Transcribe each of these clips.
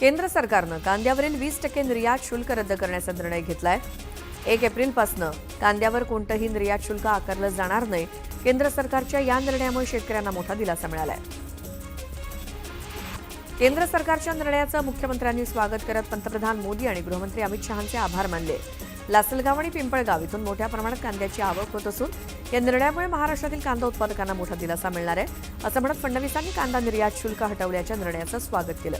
केंद्र सरकारनं कांद्यावरील 20% निर्यात शुल्क रद्द करण्याचा निर्णय घेतलाय। 1 एप्रिलपासून कांद्यावर कोणतंही निर्यात शुल्क आकारलं जाणार नाही। केंद्र सरकारच्या या निर्णयामुळे शेतकऱ्यांना मोठा दिलासा मिळालाय। केंद्र सरकारच्या निर्णयाचं मुख्यमंत्र्यांनी स्वागत करत पंतप्रधान मोदी आणि गृहमंत्री अमित शहांचे आभार मानले। लासलगाव आणि पिंपळगाव इथून मोठ्या प्रमाणात कांद्याची आवक होत असून या निर्णयामुळे महाराष्ट्रातील कांदा उत्पादकांना मोठा दिलासा मिळणार आहे, असं म्हणत फडणवीसांनी कांदा निर्यात शुल्क हटवल्याच्या निर्णयाचं स्वागत केलं।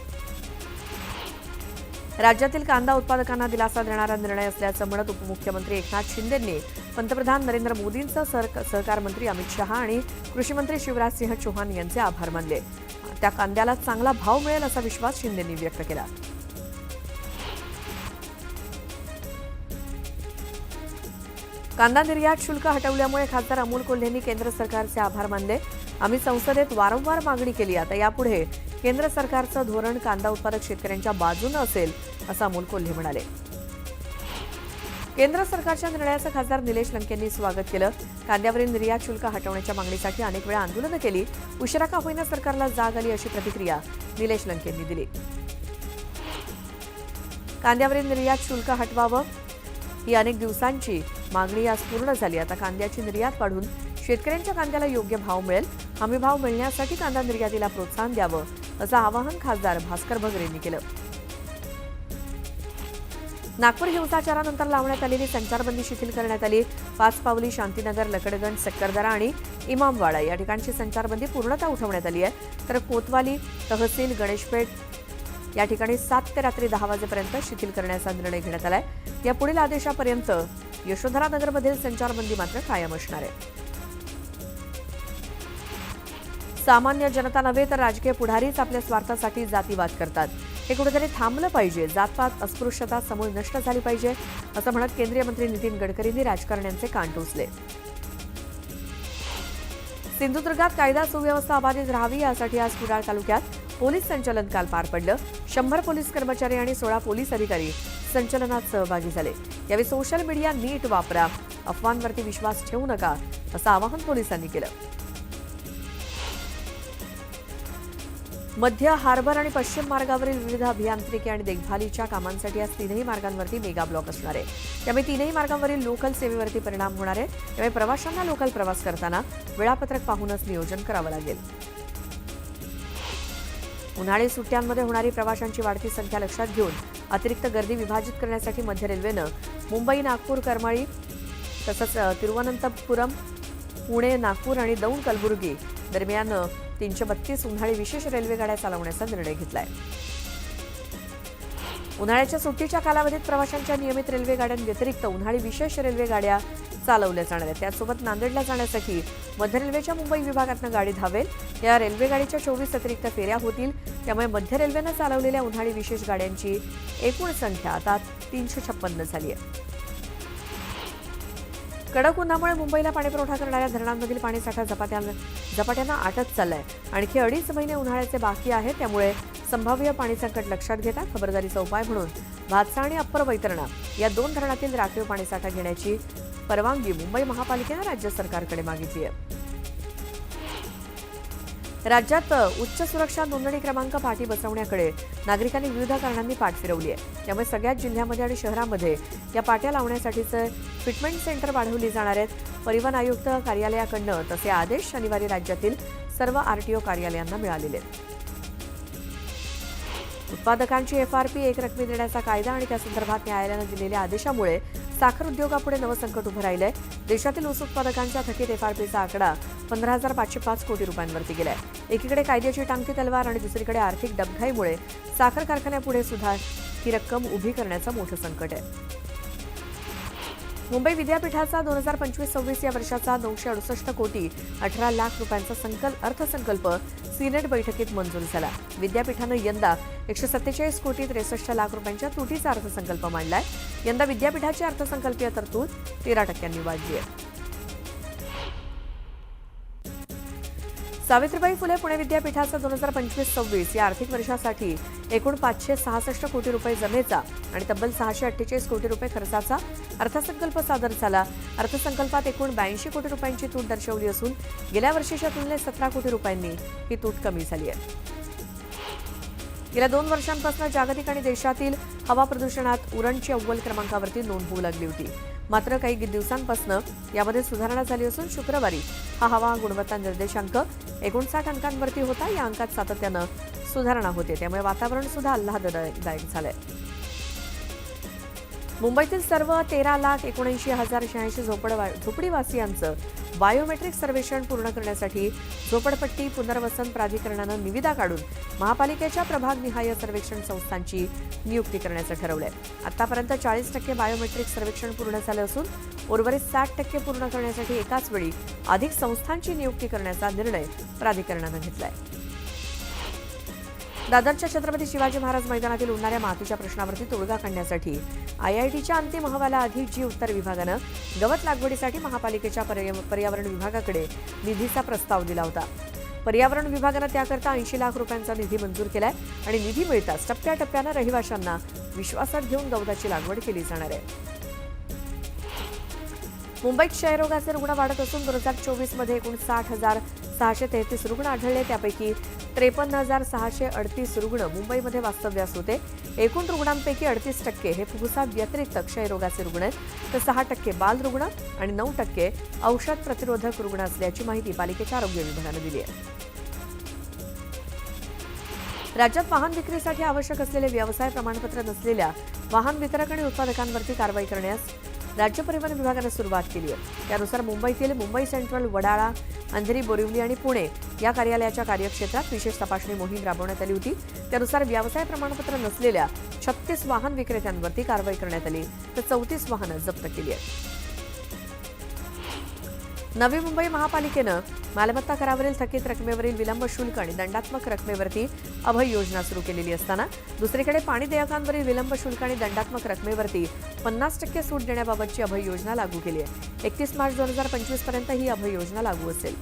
राज्यातील कांदा उत्पादकांना दिलासा देणारा निर्णय असल्याचं म्हणत उपमुख्यमंत्री एकनाथ शिंदेंनी पंतप्रधान नरेंद्र मोदींचं सहकार मंत्री अमित शहा आणि कृषी मंत्री शिवराज सिंह चौहान यांचे आभार मानले। त्या कांद्याला चांगला भाव मिळेल असा विश्वास शिंदेंनी व्यक्त केला। कांदा निर्यात शुल्क हटवल्यामुळे खासदार अमोल कोल्हेंनी केंद्र सरकारचे आभार मानले। आम्ही संसदेत वारंवार मागणी केली, आता यापुढे केंद्र सरकारचं धोरण कांदा उत्पादक शेतकऱ्यांच्या बाजूने असेल, असं अमोल कोल्हे म्हणाले। केंद्र सरकारच्या निर्णयाचं खासदार निलेश लंकेंनी स्वागत केलं। कांद्यावरील निर्यात शुल्क हटवण्याच्या मागणीसाठी अनेक वेळा आंदोलनं केली, उशिरा का होईना सरकारला जाग आली, अशी प्रतिक्रिया निलेश लंकेंनी दिली। कांद्यावरील निर्यात शुल्क हटवावं ही अनेक दिवसांची मागणी आज पूर्ण झाली। आता कांद्याची निर्यात वाढून शेतकऱ्यांच्या कांद्याला योग्य भाव मिळेल। हमी भाव मिळण्यासाठी कांदा निर्यातीला प्रोत्साहन द्यावं, असं आवाहन खासदार भास्कर भगरे यांनी केलं। नागपूर हिंसाचारानंतर लावण्यात आलेली संचारबंदी शिथिल करण्यात आली। 5 पावली, शांतीनगर, लकडगंज, सक्करदरा आणि इमामवाडा या ठिकाणची संचारबंदी पूर्णतः उठवण्यात आली आहे, तर कोतवाली, तहसील, गणेशपेठ या ठिकाणी 7 ते रात्री 10 वाजेपर्यंत शिथिल करण्याचा निर्णय घेण्यात आलाय। या पुढील आदेशापर्यंत यशोधरानगरमधील संचारबंदी मात्र कायम असणार आहे। सामान्य जनता नव्हे तर राजकीय पुढारीच आपल्या स्वार्थासाठी जातीवाद करतात, हे कुठेतरी थांबलं पाहिजे। जातपात, अस्पृश्यता समूळ नष्ट झाली पाहिजे, असं म्हणत केंद्रीय मंत्री नितीन गडकरींनी राजकारण्यांचे कान टोचले। सिंधुदुर्गात कायदा सुव्यवस्था अबाधित राहावी यासाठी आज कुडाळ तालुक्यात पोलीस संचलन काल पार पडलं। 100 पोलीस कर्मचारी आणि 16 पोलीस अधिकारी संचलनात सहभागी झाले। यावेळी सोशल मीडिया नीट वापरा, अफवांवरती विश्वास ठेवू नका, असं आवाहन पोलिसांनी केलं। मध्य, हार्बर आणि पश्चिम मार्गावरील विविध अभियांत्रिकी आणि देखभालीच्या कामांसाठी आज 3ही मार्गांवरती मेगा ब्लॉक असणार आहे। त्यामुळे 3ही मार्गांवरील लोकल सेवेवरती परिणाम होणार आहे। त्यामुळे प्रवाशांना लोकल प्रवास करताना वेळापत्रक पाहूनच नियोजन करावं लागेल। उन्हाळी सुट्ट्यांमध्ये होणारी प्रवाशांची वाढती संख्या लक्षात घेऊन अतिरिक्त गर्दी विभाजित करण्यासाठी मध्य रेल्वेनं मुंबई, नागपूर, करमाळी तसंच तिरुवनंतपुरम, पुणे, नागपूर आणि दौंड, कलबुर्गी दरम्यान 332 उन्हाळी विशेष रेल्वे गाड्या चालवण्याचा निर्णय घेतलाय। उन्हाळ्याच्या सुट्टीच्या कालावधीत प्रवाशांच्या नियमित रेल्वे गाड्यांव्यतिरिक्त उन्हाळी विशेष रेल्वे गाड्या चालवल्या जाणार आहेत। त्यासोबत नांदेडला जाण्यासाठी मध्य रेल्वेच्या मुंबई विभागातून गाडी धावेल। या रेल्वे गाडीच्या 24 अतिरिक्त फेऱ्या होतील। त्यामुळे मध्य रेल्वेनं चालवलेल्या उन्हाळी विशेष गाड्यांची एकूण संख्या आता 356 झाली आहे। कडक उन्हामुळे मुंबईला पाणीपुरवठा करणाऱ्या धरणांमधील पाणीसाठा झपाट्यानं आटत चाललाय। आणखी 2.5 महिने उन्हाळ्याचे बाकी आहेत, त्यामुळे संभाव्य पाणी संकट लक्षात घेता खबरदारीचा उपाय म्हणून भातसा आणि अप्पर वैतरणा या 2 धरणातील राखीव पाणीसाठा घेण्याची परवानगी मुंबई महापालिकेनं राज्य सरकारकडे मागितली आहे। राज्यात उच्च सुरक्षा नोंदणी क्रमांक पाटी बसवण्याकडे नागरिकांनी विविध कारणांनी पाठ फिरवली आहे। त्यामुळे सगळ्याच जिल्ह्यामध्ये आणि शहरांमध्ये या पाट्या लावण्यासाठीचे फिटमेंट सेंटर वाढवली जाणार आहेत। परिवहन आयुक्त कार्यालयाकडून तसे आदेश शनिवारी राज्यातील सर्व आरटीओ कार्यालयांना मिळालेले आहेत। उत्पादकांची एफआरपी एकरकमी देण्याचा कायदा आणि त्यासंदर्भात न्यायालयानं दिलेल्या आदेशामुळे साखर उद्योगापुढे नवं संकट उभं राहिलंय। देशातील ऊस उत्पादकांच्या थकीत एफआरपीचा आकडा 15,505 कोटी रुपयांवरती गेलाय। एकीकडे कायद्याची टांगती तलवार आणि दुसरीकडे आर्थिक डबघाईमुळे साखर कारखान्यापुढे सुद्धा ही रक्कम उभी करण्याचं मोठं संकट आहे। मुंबई विद्यापीठाचा 2025-26 या वर्षाचा 968 कोटी 18 लाख रुपयांचा अर्थसंकल्प सिनेट बैठकीत मंजूर झाला। विद्यापीठानं यंदा 147 कोटी 63 लाख रुपयांच्या तुटीचा अर्थसंकल्प मांडलाय। यंदा विद्यापीठाची अर्थसंकल्पीय तरतूद 13% वाढली आहे। सावित्रीबाई फुले पुणे विद्यापीठाचा 2025-26 या आर्थिक वर्षासाठी एकूण 566 कोटी रुपये जमेचा आणि तब्बल 648 कोटी रुपये खर्चाचा अर्थसंकल्प सादर झाला। अर्थसंकल्पात एकूण 82 कोटी रुपयांची तूट दर्शवली असून गेल्या वर्षीच्या तुलनेत 17 कोटी रुपयांनी ही तूट कमी झाली आहे। गेल्या 2 वर्षांपासून जागतिक आणि देशातील हवा प्रदूषणात उरणची अव्वल क्रमांकावरती नोंद होऊ लागली होती. मात्र काही दिवसांपासून यामध्ये सुधारणा झाली असून शुक्रवारी हा हवा गुणवत्ता निर्देशांक 59 अंकांवरती होता. या अंकात सातत्यानं सुधारणा होते, त्यामुळे वातावरण सुद्धा आल्हाददायक झालंय. मुंबईतील सर्व 13,79,086 झोपडीवासियांचं बायोमेट्रिक सर्वेक्षण पूर्ण करण्यासाठी झोपडपट्टी पुनर्वसन प्राधिकरणानं निविदा काढून महापालिकेच्या प्रभागनिहाय सर्वेक्षण संस्थांची नियुक्ती करण्याचं ठरवलंय. आतापर्यंत 40% बायोमेट्रिक सर्वेक्षण पूर्ण झालं असून उर्वरित 60% पूर्ण करण्यासाठी एकाच वेळी अधिक संस्थांची नियुक्ती करण्याचा निर्णय प्राधिकरणानं घेतलाय. दादरच्या छत्रपती शिवाजी महाराज मैदानातील उडणाऱ्या मातीच्या प्रश्नावरती तोडगा काढण्यासाठी IITच्या अंतिम अहवालाआधी जी उत्तर विभागानं गवत लागवडीसाठी महापालिकेच्या पर्यावरण विभागाकडे निधीचा प्रस्ताव दिला होता. पर्यावरण विभागानं त्याकरता 80 लाख रुपयांचा निधी मंजूर केलाय आणि निधी मिळताच टप्प्याटप्प्यानं रहिवाशांना विश्वासात घेऊन गवताची लागवड केली जाणार आहे. मुंबईत क्षयरोगाचे रुग्ण वाढत असून 2024 मध्ये एकूण 60,633 रुग्ण आढळले. त्यापैकी 53,638 रुग्ण मुंबईमध्ये वास्तव्यास होते. एकूण रुग्णांपैकी 38% हे फुफ्फुसात व्यतिरिक्त क्षयरोगाचे रुग्ण आहेत, तर 6% बालरुग्ण आणि 9% औषध प्रतिरोधक रुग्ण असल्याची माहिती पालिकेच्या आरोग्य विभागानं दिली आहे. राज्यात वाहन विक्रीसाठी आवश्यक असलेले व्यवसाय प्रमाणपत्र नसलेल्या वाहन वितरक आणि उत्पादकांवरती कारवाई करण्यास राज्य परिवहन विभागानं सुरुवात केली आहे. त्यानुसार मुंबईतील मुंबई सेंट्रल, वडाळा, अंधेरी, बोरिवली आणि पुणे या कार्यालयाच्या कार्यक्षेत्रात विशेष तपासणी मोहीम राबवण्यात आली होती. त्यानुसार व्यवसाय प्रमाणपत्र नसलेल्या 36 वाहन विक्रेत्यांवरती कारवाई करण्यात आली, तर 34 वाहनं जप्त केली आहेत. नवी मुंबई महापालिकेनं मालमत्ता करावरील थकीत रकमेवरील विलंब शुल्क आणि दंडात्मक रकमेवरती अभय योजना सुरू केलेली असताना दुसरीकडे पाणी देयकांवरील विलंब शुल्क आणि दंडात्मक रकमेवरती 50% सूट देण्याबाबतची अभय योजना लागू केली आहे. 31 मार्च 2025 पर्यंत ही अभय योजना लागू असेल.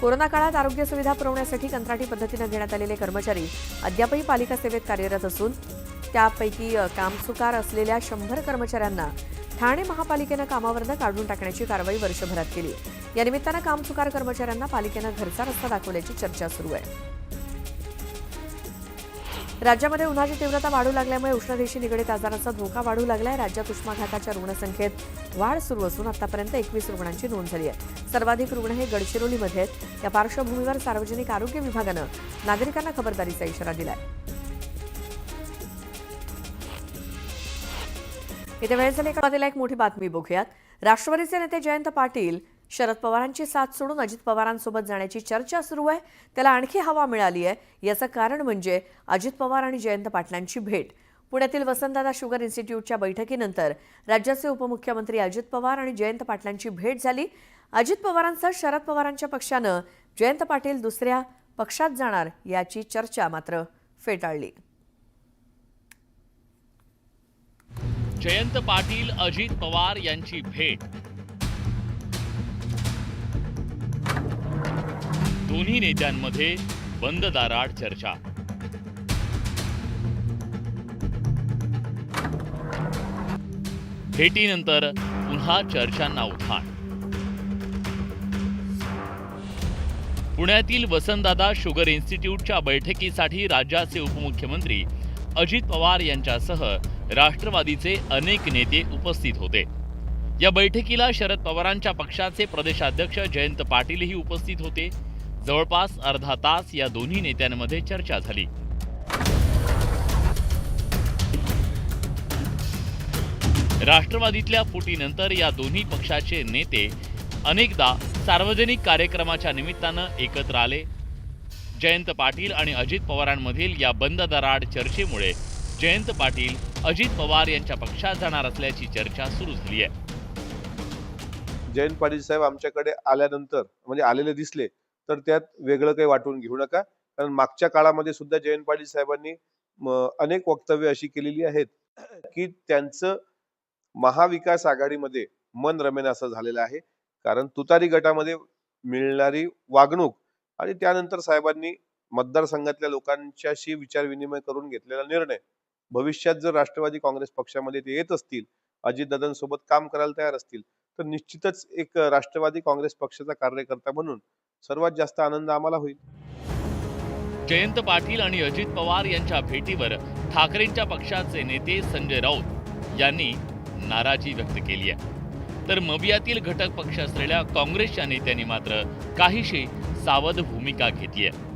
कोरोना काळात आरोग्य सुविधा पुरवण्यासाठी कंत्राटी पद्धतीनं घेण्यात आलेले कर्मचारी अद्यापही पालिका सेवेत कार्यरत असून त्यापैकी कामचुकार असलेल्या 100 कर्मचाऱ्यांना ठाणे महापालिकेनं कामावरनं काढून टाकण्याची कारवाई वर्षभरात केली. या निमित्तानं कामचुकार कर्मचाऱ्यांना पालिकेनं घरचा रस्ता दाखवल्याची चर्चा सुरू आहे. राज्यामध्ये उन्हाची तीव्रता वाढू लागल्यामुळे उष्णतेशी निगडीत आजारांचा धोका वाढू लागलाय. राज्यात उष्माघाताच्या रुग्णसंख्येत वाढ सुरू असून आतापर्यंत 21 रुग्णांची नोंद झाली आहे. सर्वाधिक रुग्ण हे गडचिरोलीमध्ये आहेत. या पार्श्वभूमीवर सार्वजनिक आरोग्य विभागानं नागरिकांना खबरदारीचा इशारा दिलाय. इथे वेळ झाली एक मोठी बातमी बघूयात. राष्ट्रवादीचे नेते जयंत पाटील शरद पवारांची साथ सोडून अजित पवारांसोबत जाण्याची चर्चा सुरू आहे. त्याला आणखी हवा मिळाली आहे. याचं कारण म्हणजे अजित पवार आणि जयंत पाटलांची भेट. पुण्यातील वसंतदादा शुगर इन्स्टिट्यूटच्या बैठकीनंतर राज्याचे उपमुख्यमंत्री अजित पवार आणि जयंत पाटलांची भेट झाली. अजित पवारांसह शरद पवारांच्या पक्षानं जयंत पाटील दुसऱ्या पक्षात जाणार याची चर्चा मात्र फेटाळली. जयंत पाटील अजित पवार यांची भेट. दोन्ही नेत्यांमध्ये बंद दारात चर्चा. भेटीनंतर पुन्हा चर्चांना उधाण. पुण्यातील वसंतदादा शुगर इन्स्टिट्यूटच्या बैठकीसाठी राज्याचे उपमुख्यमंत्री अजित पवार यांच्यासह राष्ट्रवादीचे अनेक नेते उपस्थित होते. या बैठकीला शरद पवारांच्या पक्षाचे प्रदेशाध्यक्ष जयंत पाटीलही उपस्थित होते. जवळपास अर्धा तास या दोन्ही नेत्यांमध्ये चर्चा झाली. राष्ट्रवादीतल्या फुटीनंतर या दोन्ही पक्षाचे नेते अनेकदा सार्वजनिक कार्यक्रमाच्या निमित्तानं एकत्र आले. जयंत पाटील आणि अजित पवारांमधील या बंद दाराआड चर्चेमुळे जयंत पाटील अजित पवार यांच्या पक्षात जाणार असल्याची चर्चा सुरू झाली आहे. जयंत पाटील साहेब आमच्याकडे आल्यानंतर म्हणजे आलेले दिसले तर त्यात वेगळं काही वाटून घेऊ नका, कारण मागच्या काळामध्ये सुद्धा जयंत पाटील साहेबांनी अनेक वक्तव्य अशी केलेली आहेत की त्यांचं महाविकास आघाडीमध्ये मन रमेन असं झालेलं आहे. कारण तुतारी गटामध्ये मिळणारी वागणूक आणि त्यानंतर साहेबांनी मतदारसंघातल्या लोकांच्याशी विचार विनिमय करून घेतलेला निर्णय, भविष्यात जर राष्ट्रवादी काँग्रेस पक्षामध्ये ते येत असतील, अजितदादांसोबत काम करायला तयार असतील, तर निश्चितच एक राष्ट्रवादी काँग्रेस पक्षाचा कार्यकर्ता म्हणून सर्वात जास्त आनंद आम्हाला होईल. जयंत पाटील आणि अजित पवार यांच्या भेटीवर ठाकरेंच्या पक्षाचे नेते संजय राऊत यांनी नाराजी व्यक्त केली आहे, तर मवियातील घटक पक्ष असलेल्या काँग्रेसच्या नेत्यांनी मात्र काहीशी सावध भूमिका घेतली आहे.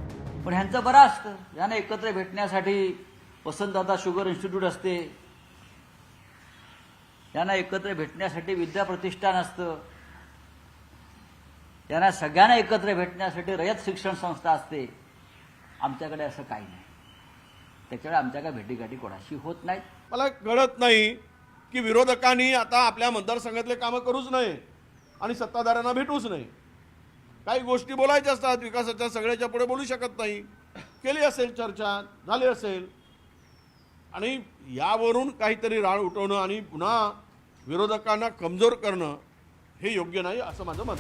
पण ह्यांचं बरं असतं, यांना एकत्र भेटण्यासाठी वसंतदादा शुगर इन्स्टिट्यूट असते, यांना एकत्र भेटण्यासाठी विद्या प्रतिष्ठान असतं, यांना सगळ्यांना एकत्र भेटण्यासाठी रयत शिक्षण संस्था असते. आमच्याकडे असं काही नाही. त्याच्यामुळे आमच्याकडे भेटीगाठी कोणाशी होत नाहीत. मला कळत नाही की विरोधकांनी आता आपल्या मतदारसंघातले कामं करूच नये आणि सत्ताधाऱ्यांना भेटूच नाही. काही गोष्टी बोलायच्या असतात, विकासाच्या सगळ्याच्या पुढे बोलू शकत नाही. केली असेल चर्चा, झाली असेल, आणि यावरून काहीतरी राळ उठवणं आणि पुन्हा विरोधकांना कमजोर करणं हे योग्य नाही असं माझं मत.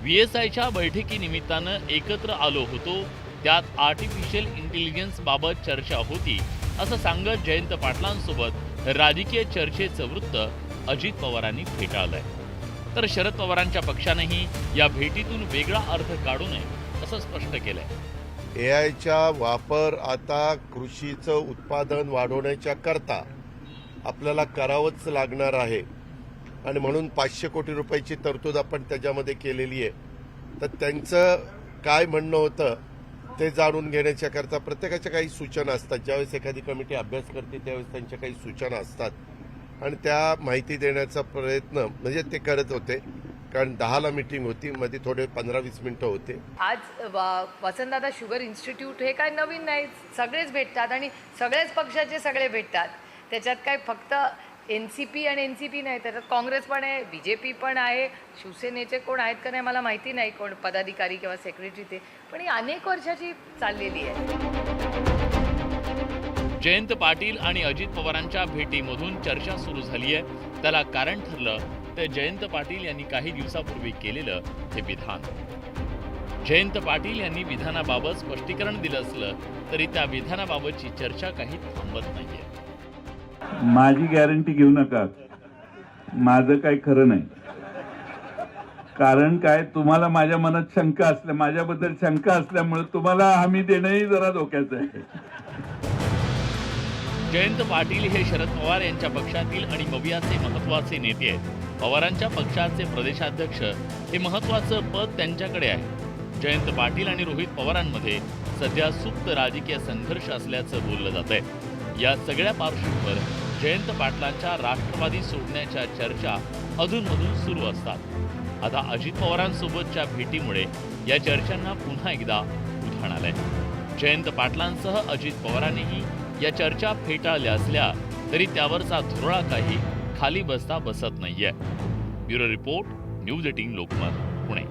VSIच्या बैठकीनिमित्तानं एकत्र आलो होतो, त्यात आर्टिफिशियल इंटेलिजन्स बाबत चर्चा होती असं सांगत जयंत पाटलांसोबत राजकीय चर्चेचं वृत्त अजित पवारांनी फेटाळलंय. तर शरद पवारांच्या पक्षानेही या भेटीतून वेगळा अर्थ काढू नये असं स्पष्ट केलंय. AIचा वापर आता कृषीचं उत्पादन वाढवण्याच्या करता आपल्याला करावंच लागणार आहे आणि म्हणून 500 कोटी रुपयाची तरतूद आपण त्याच्यामध्ये केलेली आहे. तर त्यांचं काय म्हणणं होतं ते जाणून घेण्याच्या करता प्रत्येकाच्या काही सूचना असतात. ज्यावेळेस एखादी कमिटी अभ्यास करते त्यावेळेस त्यांच्या काही सूचना असतात आणि त्या माहिती देण्याचा प्रयत्न म्हणजे ते करत होते. कारण 10ला मीटिंग होती, मध्ये थोडे 15-20 मिनिटं होते. आज वसंतदादा शुगर इन्स्टिट्यूट हे काय नवीन नाही, सगळेच भेटतात आणि सगळेच पक्षाचे सगळे भेटतात. त्याच्यात काय फक्त NCP आणि NCP नाही, त्याच्यात काँग्रेस पण आहे, BJP पण आहे, शिवसेनेचे कोण आहेत का नाही मला माहिती नाही, कोण पदाधिकारी किंवा सेक्रेटरी ते, पण ही अनेक वर्षाची चाललेली आहे. जयंत पाटील आणि अजित पवारांच्या भेटीमधून चर्चा सुरू झाली आहे. त्याला कारण ठरलं तर जयंत पाटील यांनी काही दिवसापूर्वी केलेलं हे विधान. जयंत पाटील यांनी विधानाबाबत स्पष्टीकरण दिलं असलं तरी त्या विधानाबाबतची चर्चा काही थांबत नाहीये. माझी गॅरंटी घेऊ नका, माझं काही खरं नाही. कारण काय, तुम्हाला माझ्या मनात शंका असल्या, माझ्याबद्दल शंका असल्यामुळे तुम्हाला हमी देणंही जरा धोक्याचं आहे. जयंत पाटील हे शरद पवार यांच्या पक्षातील आणि मवियाचे महत्वाचे नेते आहेत. पवारांच्या पक्षाचे प्रदेशाध्यक्ष हे महत्वाचं पद त्यांच्याकडे आहे. जयंत पाटील आणि रोहित पवारांमध्ये सध्या सुप्त राजकीय संघर्ष असल्याचं बोललं जात आहे. या सगळ्या पार्श्वभूमीवर जयंत पाटलांच्या राष्ट्रवादी सोडण्याच्या चर्चा अधूनमधून सुरू असतात. आता अजित पवारांसोबतच्या भेटीमुळे या चर्चांना पुन्हा एकदा उधाण आलंय. जयंत पाटलांसह अजित पवारांनीही या चर्चा फेटाळल्या असल्या तरी त्यावरचा धुरळा काही खाली बसत नाहीये. Bureau report, news 18 Lokmat, Pune.